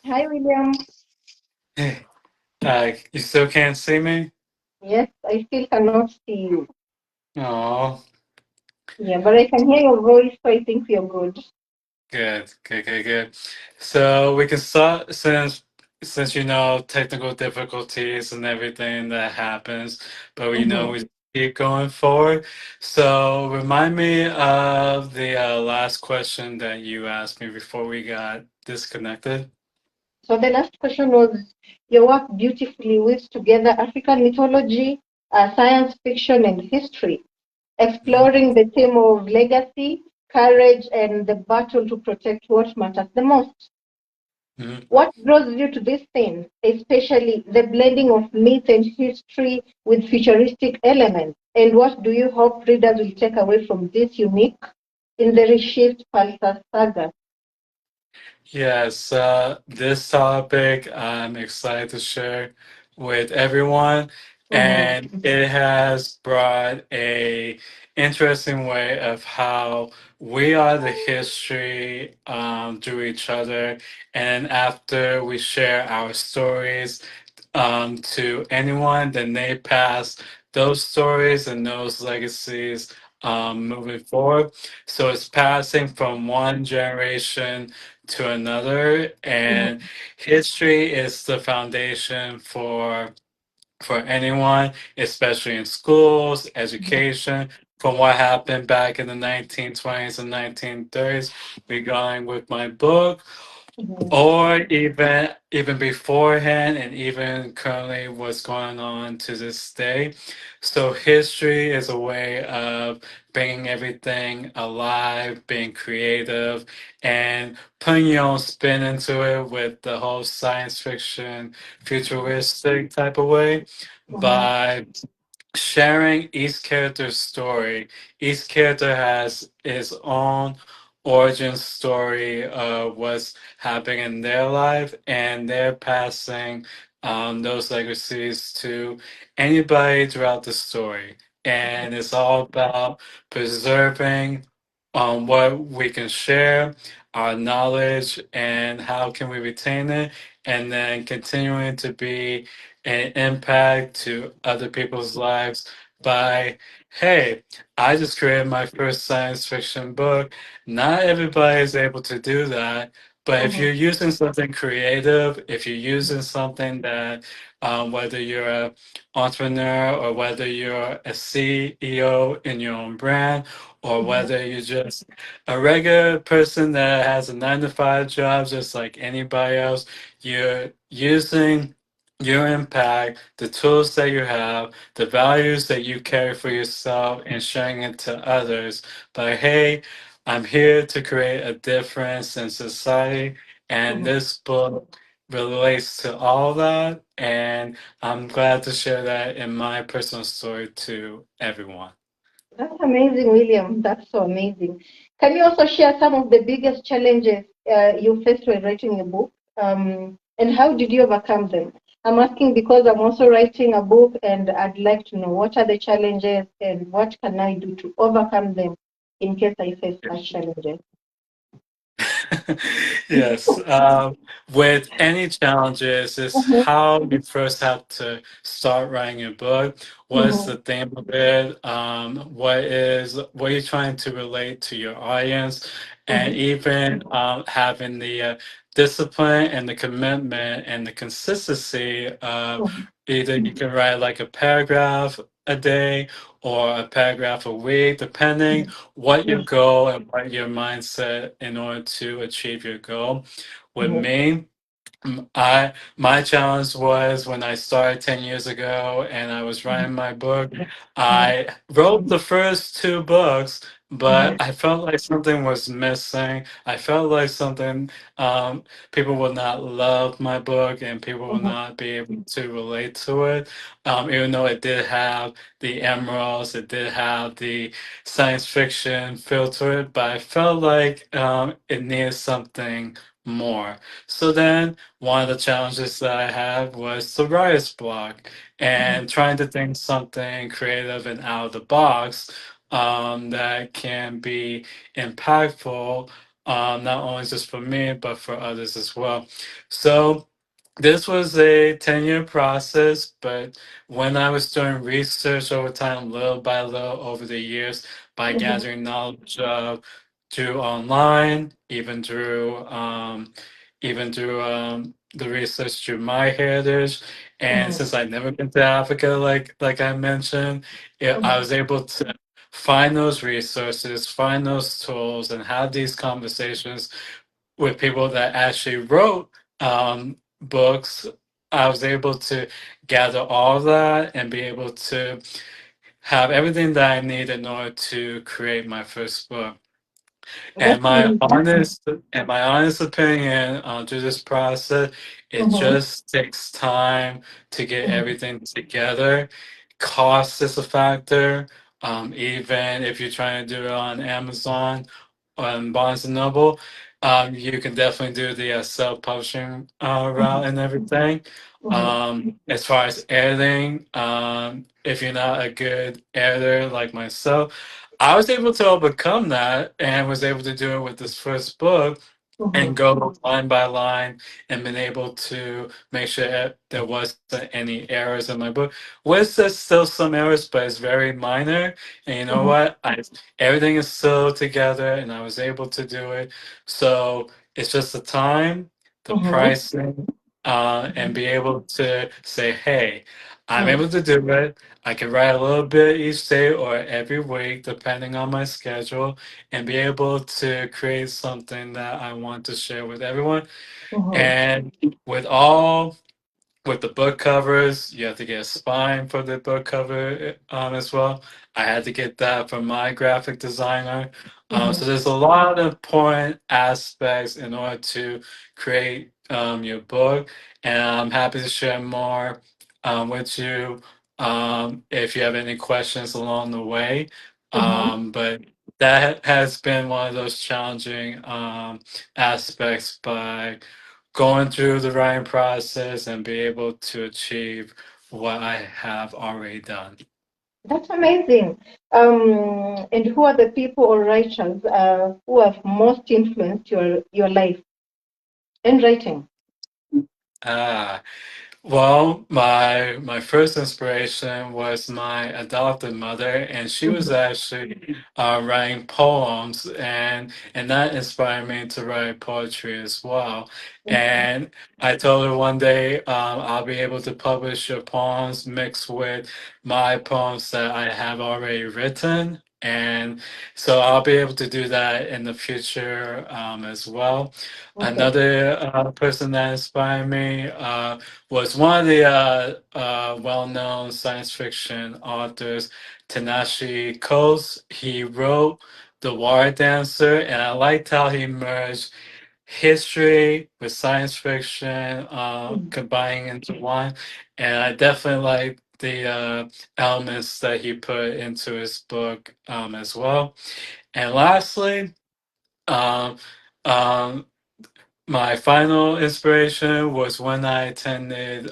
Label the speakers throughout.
Speaker 1: Hi, William.
Speaker 2: Hey, you still can't see me?
Speaker 1: Yes, I still cannot see you.
Speaker 2: Oh,
Speaker 1: Yeah, but I can hear your voice, so I think you're good.
Speaker 2: good. So we can start since you know technical difficulties and everything that happens, but we know
Speaker 1: Mm-hmm.
Speaker 2: we keep going forward. So remind me of the last question that you asked me before we got disconnected.
Speaker 1: So the last question was your work beautifully weaves together African mythology, science fiction, and history,
Speaker 2: Mhm.
Speaker 1: exploring the theme of legacy, courage, and the battle to protect what matters the most.
Speaker 2: Mhm.
Speaker 1: What draws you to this theme, especially the blending of myth and history with futuristic elements? And what do you hope readers will take away from this unique in the ReShift's Pulsar saga?
Speaker 2: Yes, this topic I'm excited to share with everyone,
Speaker 1: Mm-hmm.
Speaker 2: and it has brought a interesting way of how we are the history to each other, and after we share our stories to anyone, then they pass those stories and those legacies moving forward. So it's passing from one generation to another, and
Speaker 1: Mm-hmm.
Speaker 2: history is the foundation for anyone, especially in schools, education. From what happened back in the 1920s and 1930s, regarding with my book,
Speaker 1: Mm-hmm.
Speaker 2: or even beforehand and even currently what's going on to this day. So history is a way of bringing everything alive, being creative, and putting your own spin into it with the whole science fiction futuristic type of way
Speaker 1: Mm-hmm.
Speaker 2: by sharing each character's story. Each character has his own origin story of what's happening in their life, and they're passing those legacies to anybody throughout the story. And it's all about preserving what we can share, our knowledge, and how can we retain it, and then continuing to be an impact to other people's lives by, hey, I just created my first science fiction book. Not everybody is able to do that. But if
Speaker 1: Mm-hmm.
Speaker 2: you're using something creative, if you're using something that, whether you're an entrepreneur or whether you're a CEO in your own brand, or
Speaker 1: Mm-hmm.
Speaker 2: whether you're just a regular person that has a 9 to 5 job, just like anybody else, you're using your impact, the tools that you have, the values that you carry for yourself, and sharing it to others. But hey, I'm here to create a difference in society, and
Speaker 1: Mm-hmm.
Speaker 2: this book relates to all that. And I'm glad to share that in my personal story to everyone.
Speaker 1: That's amazing, William. That's so amazing. Can you also share some of the biggest challenges you faced when writing a book? And how did you overcome them? I'm asking because I'm also writing a book and I'd like to know what are the challenges and what can I do to overcome them in case I face such challenges.
Speaker 2: Yes. With any challenges, is
Speaker 1: Mhm,
Speaker 2: how you first have to start writing your book. What's
Speaker 1: mhm,
Speaker 2: the theme of it? What are you trying to relate to your audience, and
Speaker 1: mhm,
Speaker 2: even having the discipline and the commitment and the consistency of
Speaker 1: mhm,
Speaker 2: either you can write like a paragraph a day or a paragraph a week, depending what your goal and what your mindset in order to achieve your goal. With
Speaker 1: mhm,
Speaker 2: me, I my challenge was when I started 10 years ago and I was
Speaker 1: mhm,
Speaker 2: writing my book.
Speaker 1: mhm,
Speaker 2: I wrote the first two books,
Speaker 1: mhm,
Speaker 2: but I felt like something was missing. I felt like something people would not love my book and people would
Speaker 1: mhm,
Speaker 2: not be able to relate to it. Even though it did have the emeralds, it did have the science fiction feel to it, but I felt like it needed something more. So then one of the challenges that I had was the writer's block
Speaker 1: mhm,
Speaker 2: and trying to think something creative and out of the box that can be impactful not only just for me, but for others as well. So this was a 10-year process, but when I was doing research over time, little by little over the years, by
Speaker 1: Mhm,
Speaker 2: gathering knowledge through online, even through the research through my heritage, and
Speaker 1: mhm,
Speaker 2: since I've never been to Africa, like I mentioned, I
Speaker 1: mhm,
Speaker 2: was able to find those resources, find those tools, and have these conversations with people that actually wrote books. I was able to gather all of that and be able to have everything that I need in order to create my first book. And
Speaker 1: that's amazing.
Speaker 2: my honest opinion through this process, it
Speaker 1: Mhm,
Speaker 2: just takes time to get
Speaker 1: mhm,
Speaker 2: everything together. Cost is a factor. Even if you're trying to do it on Amazon on Barnes and Noble, you can definitely do the self-publishing route
Speaker 1: mhm,
Speaker 2: and everything.
Speaker 1: mhm,
Speaker 2: As far as editing, if you're not a good editor like myself, I was able to overcome that and was able to do it with this first book and
Speaker 1: mhm,
Speaker 2: go line by line and been able to make sure there wasn't any errors in my book. Was there's still some errors, but it's very minor. And you know
Speaker 1: mhm,
Speaker 2: what? Everything is still together and I was able to do it. So it's just the time, the
Speaker 1: mhm,
Speaker 2: pricing, and be able to say, hey, I'm
Speaker 1: mhm.
Speaker 2: able to do it. I can write a little bit each day or every week, depending on my schedule, and be able to create something that I want to share with everyone.
Speaker 1: Mhm.
Speaker 2: And with all with the book covers, you have to get a spine for the book cover as well. I had to get that from my graphic designer. So
Speaker 1: Mhm.
Speaker 2: there's a lot of important aspects in order to create your book, and I'm happy to share more with you if you have any questions along the way.
Speaker 1: Mhm.
Speaker 2: But that has been one of those challenging aspects by going through the writing process and be able to achieve what I have already done.
Speaker 1: That's amazing. And who are the people or writers who have most influenced your life in writing?
Speaker 2: Ah, well, my first inspiration was my adopted mother, and she was
Speaker 1: Mhm.
Speaker 2: actually writing poems, and that inspired me to write poetry as well.
Speaker 1: Mhm.
Speaker 2: And I told her one day I'll be able to publish your poems mixed with my poems that I have already written. And so I'll be able to do that in the future as well.
Speaker 1: Okay.
Speaker 2: Another person that inspired me was one of the well-known science fiction authors, Tanashi Coates. He wrote The Water Dancer, and I liked how he merged history with science fiction,
Speaker 1: Mhm.
Speaker 2: combining into one. And I definitely like the elements that he put into his book as well. And lastly, um, um, my final inspiration was when I attended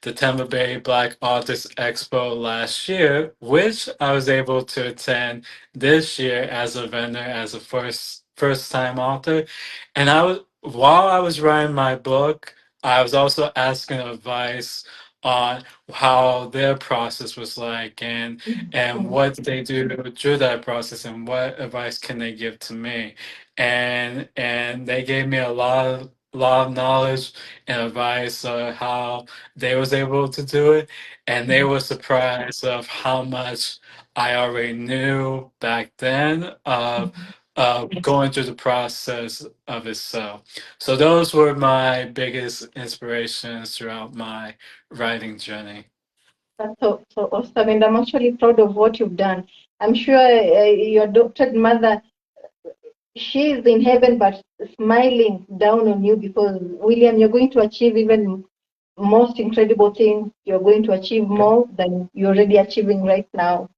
Speaker 2: the Tampa Bay Black Authors Expo last year, which I was able to attend this year as a vendor, as a first time author. And while I was writing my book, I was also asking advice on how their process was like and
Speaker 1: Mhm.
Speaker 2: what they do through that process and what advice can they give to me, and they gave me a lot of knowledge and advice on how they was able to do it, and they
Speaker 1: Mhm.
Speaker 2: were surprised of how much I already knew back then of
Speaker 1: Mhm.
Speaker 2: going through the process of itself. So those were my biggest inspirations throughout my writing journey.
Speaker 1: That's so awesome, and I'm actually proud of what you've done. I'm sure your adopted mother, she is in heaven, but smiling down on you because William, you're going to achieve even most incredible things. You're going to achieve more than you're already achieving right now.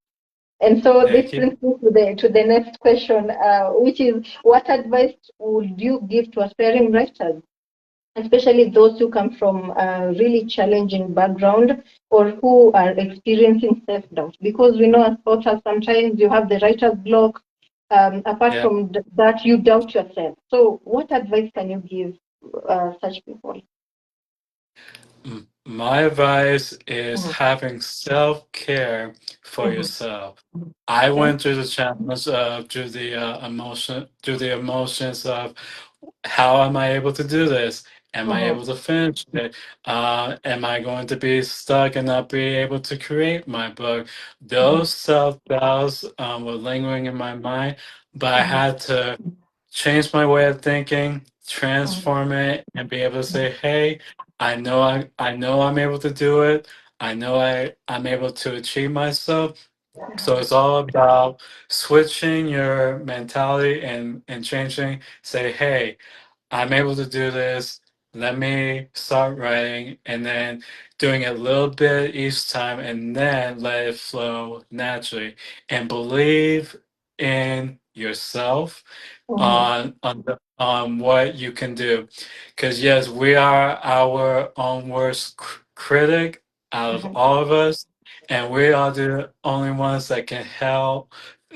Speaker 1: And so this
Speaker 2: Thank you.
Speaker 1: brings me to the next question, which is, what advice would you give to aspiring writers, especially those who come from a really challenging background or who are experiencing self-doubt? Because we know as authors, sometimes you have the writer's block. Apart
Speaker 2: Yeah.
Speaker 1: from that, you doubt yourself. So, what advice can you give such people?
Speaker 2: My advice is
Speaker 1: Mhm,
Speaker 2: having self care for
Speaker 1: mhm.
Speaker 2: yourself. I
Speaker 1: Okay.
Speaker 2: went through the challenge of through the emotions of how am I able to do this? Am I
Speaker 1: Mhm,
Speaker 2: able to finish it? Am I going to be stuck and not be able to create my book?
Speaker 1: mhm,
Speaker 2: Those self doubts were lingering in my mind, but I
Speaker 1: mhm,
Speaker 2: had to change my way of thinking,
Speaker 1: mhm,
Speaker 2: transform it, and be able to say, "Hey, I know I'm able to do it. I know I'm able to achieve myself." So it's all about switching your mentality and changing. Say, "Hey, I'm able to do this. Let me start writing," and then doing it a little bit each time, and then let it flow naturally. And believe in yourself
Speaker 1: mhm,
Speaker 2: on what you can do, because yes, we are our own worst critic out of
Speaker 1: mhm,
Speaker 2: all of us, and we are the only ones that can help,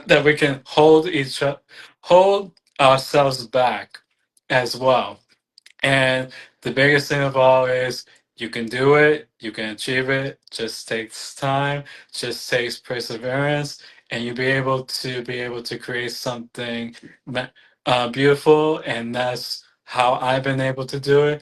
Speaker 2: that we can hold ourselves back as well. And the biggest thing of all is you can do it, you can achieve it, just takes time, just takes perseverance, and you'll be able to create something beautiful. And that's how I've been able to do it.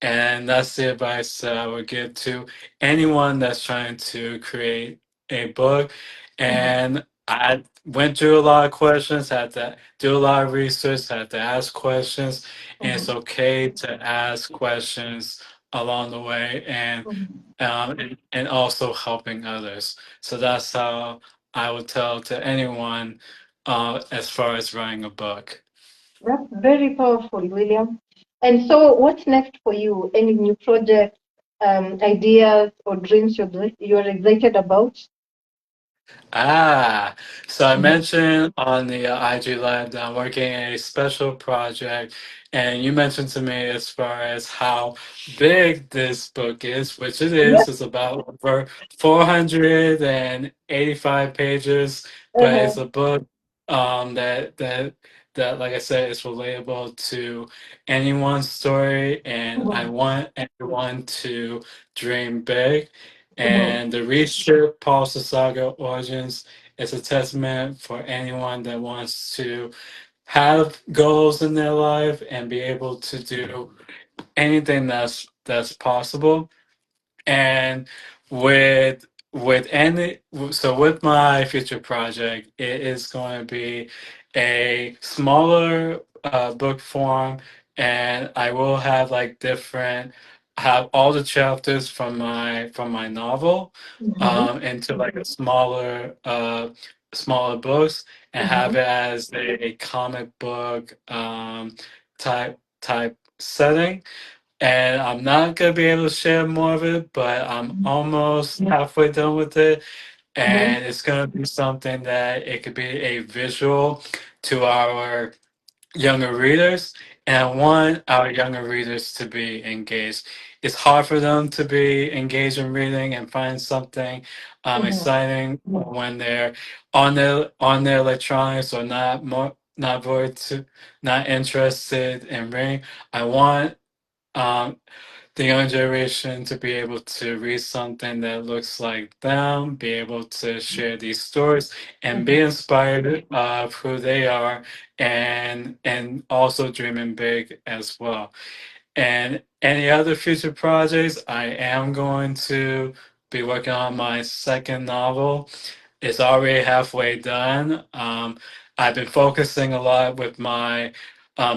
Speaker 2: And that's the advice that I would give to anyone that's trying to create a book.
Speaker 1: mhm,
Speaker 2: And I went through a lot of questions, had to do a lot of research, had to ask questions. And it's
Speaker 1: mhm,
Speaker 2: okay to ask questions along the way,
Speaker 1: mhm.
Speaker 2: and also helping others. So that's how I would tell to anyone as far as writing a book.
Speaker 1: That's very powerful, William. And so, what's next for you? Any new projects, ideas, or dreams you're excited about?
Speaker 2: Ah, so I
Speaker 1: Mhm.
Speaker 2: mentioned on the IG Live that I'm working a special project, and you mentioned to me as far as how big this book is, which it is.
Speaker 1: Yep.
Speaker 2: It's about over 485 pages, but it's
Speaker 1: Uh-huh.
Speaker 2: a book that, like I said, is relatable to anyone's story, and I
Speaker 1: Mhm,
Speaker 2: want everyone to dream big.
Speaker 1: mhm,
Speaker 2: And the ReShift's Pulse Saga Origins is a testament for anyone that wants to have goals in their life and be able to do anything that's possible. And with any so with my future project, it is going to be a smaller book form, and I will have like different have all the chapters from my novel
Speaker 1: mhm,
Speaker 2: into like a smaller books, and have
Speaker 1: mhm,
Speaker 2: it as a comic book type setting. And I'm not gonna be able to share more of it, but I'm almost halfway done with it.
Speaker 1: mhm,
Speaker 2: And it's gonna be something that it could be a visual to our younger readers. And I want our younger readers to be engaged. It's hard for them to be engaged in reading and find something
Speaker 1: mhm,
Speaker 2: exciting when they're on their electronics, or not very not interested in reading. I want um, the younger generation to be able to read something that looks like them, be able to share these stories, and be
Speaker 1: mhm.
Speaker 2: inspired of who they are, and also dreaming big as well. And any other future projects, I am going to be working on my second novel. It's already halfway done. I've been focusing a lot with my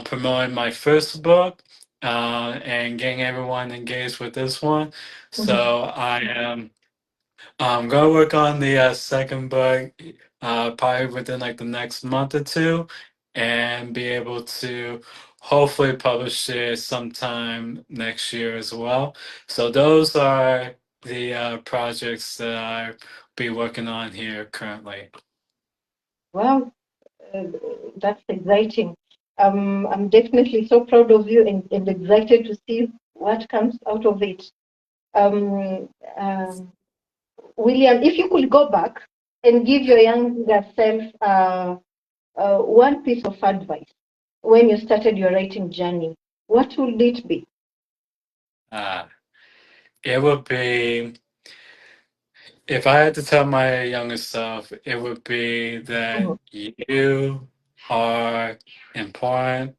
Speaker 2: promoting my first book and getting everyone engaged with this one.
Speaker 1: Mhm.
Speaker 2: So I am gonna work on the second book probably within like the next month or two, and be able to hopefully publish it sometime next year as well. So those are the projects that I be working on here currently.
Speaker 1: Well, uh, that's exciting. I'm definitely so proud of you and excited to see what comes out of it. Um, um, William, if you could go back and give your younger self one piece of advice when you started your writing journey, what would it be?
Speaker 2: Ah, it would be, if I had to tell my younger self, it would be that
Speaker 1: Mhm.
Speaker 2: you are important,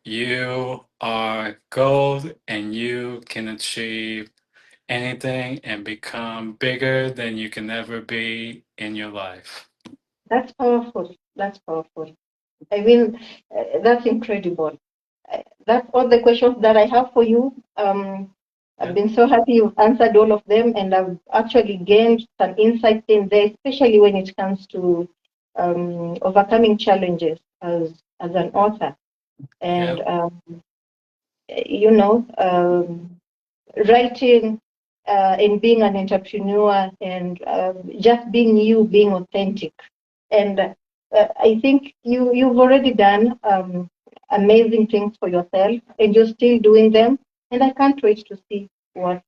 Speaker 2: you are gold, and you can achieve anything and become bigger than you can ever be in your life.
Speaker 1: That's powerful. That's powerful. I mean, that's incredible. That's all the questions that I have for you. I've
Speaker 2: Yep.
Speaker 1: been so happy you've answered all of them, and I've actually gained some insights in there, especially when it comes to overcoming challenges as an author. And
Speaker 2: Yep.
Speaker 1: you know, writing and being an entrepreneur and just being you, being authentic. And I think you've already done amazing things for yourself, and you're still doing them. And I can't wait to see what's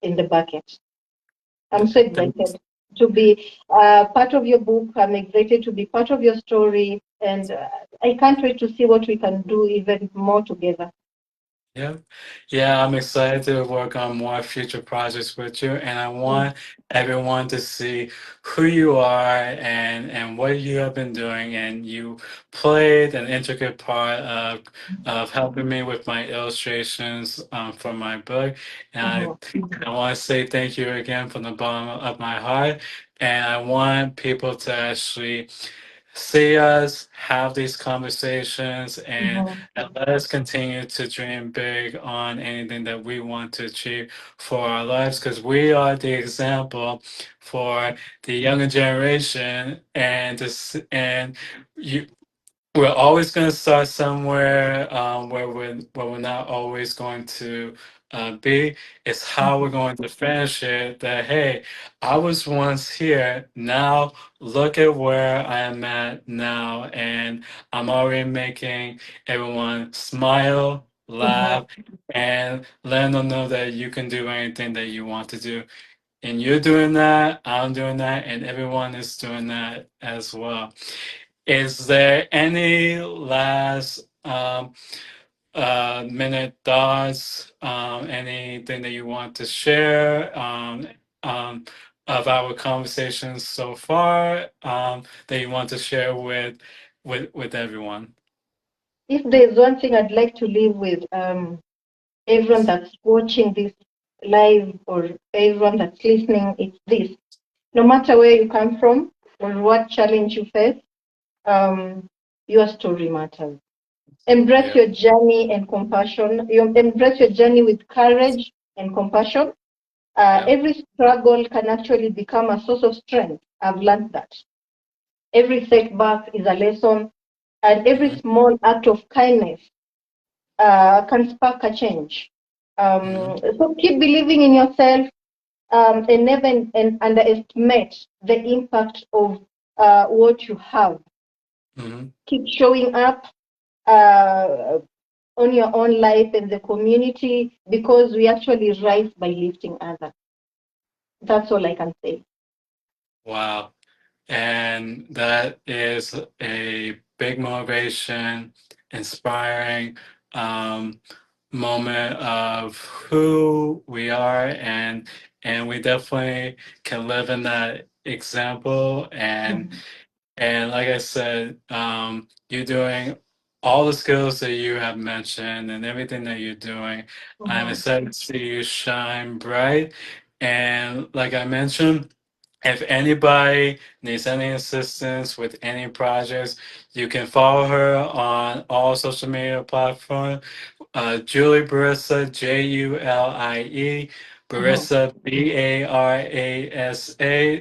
Speaker 1: in the bucket. I'm
Speaker 2: Yep.
Speaker 1: so
Speaker 2: Thanks.
Speaker 1: excited to be part of your book. I'm excited to be part of your story, and I can't wait to see what we can do even more together.
Speaker 2: Yeah, yeah, I'm excited to work on more future projects with you, and I
Speaker 1: Mm,
Speaker 2: want everyone to see who you are and what you have been doing, and you played an intricate part of helping me with my illustrations for my book, and
Speaker 1: mhm,
Speaker 2: I want to say thank you again from the bottom of my heart, and I want people to actually see us have these conversations
Speaker 1: mhm,
Speaker 2: and let us continue to dream big on anything that we want to achieve for our lives because we are the example for the younger generation and you we're always going to start somewhere where we're not always going to be. It's how we're
Speaker 1: mhm,
Speaker 2: going to finish it. That hey, I was once here. Now look at where I am at now, and I'm already making everyone smile,
Speaker 1: mhm.
Speaker 2: laugh, and let them know that you can do anything that you want to do. And you're doing that. I'm doing that, and everyone is doing that as well. Is there any last minute thoughts, anything that you want to share um, of our conversations so far that you want to share with everyone?
Speaker 1: If there's one thing I'd like to leave with everyone that's watching this live or everyone that's listening, it's this. No matter where you come from or what challenge you face, um, your story matters. Embrace
Speaker 2: Yep.
Speaker 1: your journey and compassion. You embrace your journey with courage and compassion.
Speaker 2: Yep.
Speaker 1: Every struggle can actually become a source of strength. I've learned that. Every setback is a lesson, and every
Speaker 2: Hmm.
Speaker 1: small act of kindness can spark a change.
Speaker 2: Hmm.
Speaker 1: So keep believing in yourself and never underestimate the impact of what you have.
Speaker 2: Hmm.
Speaker 1: Keep showing up uh, on your own life and the community because we actually rise by lifting others. That's all I can say.
Speaker 2: Wow. And that is a big motivation, inspiring moment of who we are, and we definitely can live in that example.
Speaker 1: Mhm,
Speaker 2: And like I said, you're doing all the skills that you have mentioned and everything that you're doing. I'm
Speaker 1: mhm,
Speaker 2: excited to see you shine bright. And like I mentioned, if anybody needs any assistance with any projects, you can follow her on all social media platforms. Julie Barasa, Julie,
Speaker 1: mhm.
Speaker 2: Barasa, Barasa.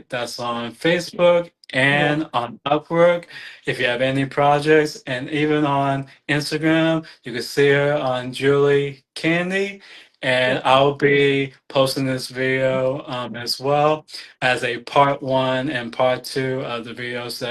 Speaker 2: That's on Facebook
Speaker 1: Yes,
Speaker 2: and on Upwork. If you have any projects, and even on Instagram, you can see her on Julie Candy. And
Speaker 1: yes.
Speaker 2: I'll be posting this video as well as a part one and part two of the videos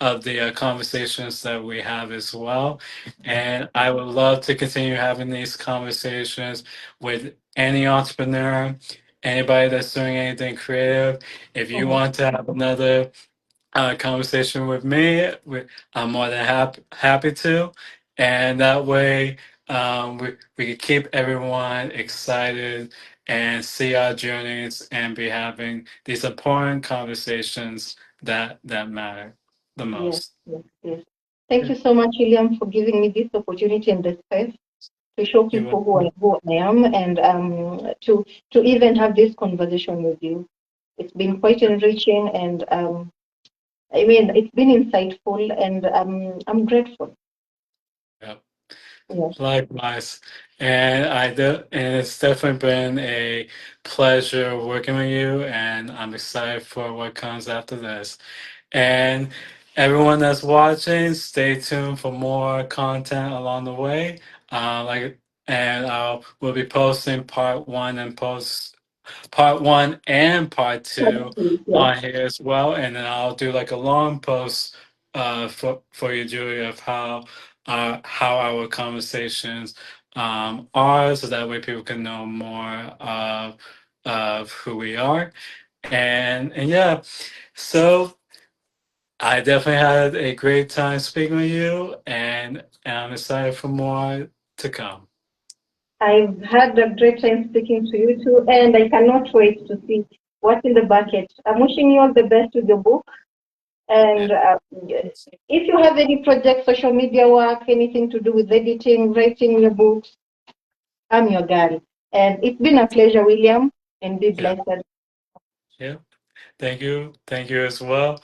Speaker 2: of the conversations that we have as well. And I would love to continue having these conversations with any entrepreneur, anybody that's doing anything creative. If you
Speaker 1: Mhm,
Speaker 2: want to have another conversation with me, I'm more than happy to, and that way we can keep everyone excited and see our journeys and be having these important conversations that matter the
Speaker 1: Yes,
Speaker 2: most.
Speaker 1: yes, yes. Thank you so much, William, for giving me this opportunity and the space to show
Speaker 2: You
Speaker 1: people
Speaker 2: will.
Speaker 1: who I am, and to even have this conversation with you. It's been quite enriching, and I mean, it's been insightful, and I'm grateful.
Speaker 2: Yeah.
Speaker 1: Yeah.
Speaker 2: Likewise, and it's definitely been a pleasure working with you, and I'm excited for what comes after this. And everyone that's watching, stay tuned for more content along the way. And we'll be posting part one and part two
Speaker 1: Yeah.
Speaker 2: on here as well, and then I'll do like a long post for you, Julia, of how our conversations are, so that way people can know more of who we are, and yeah, so. I definitely had a great time speaking with you, and I'm excited for more to come.
Speaker 1: I've had a great time speaking to you too, and I cannot wait to see what's in the bucket. I'm wishing you all the best with your book.
Speaker 2: Yeah,
Speaker 1: And if you have any projects, social media work, anything to do with editing, writing your books, I'm your girl. And it's been a pleasure, William, and be
Speaker 2: yeah,
Speaker 1: blessed.
Speaker 2: yeah. Thank you as well.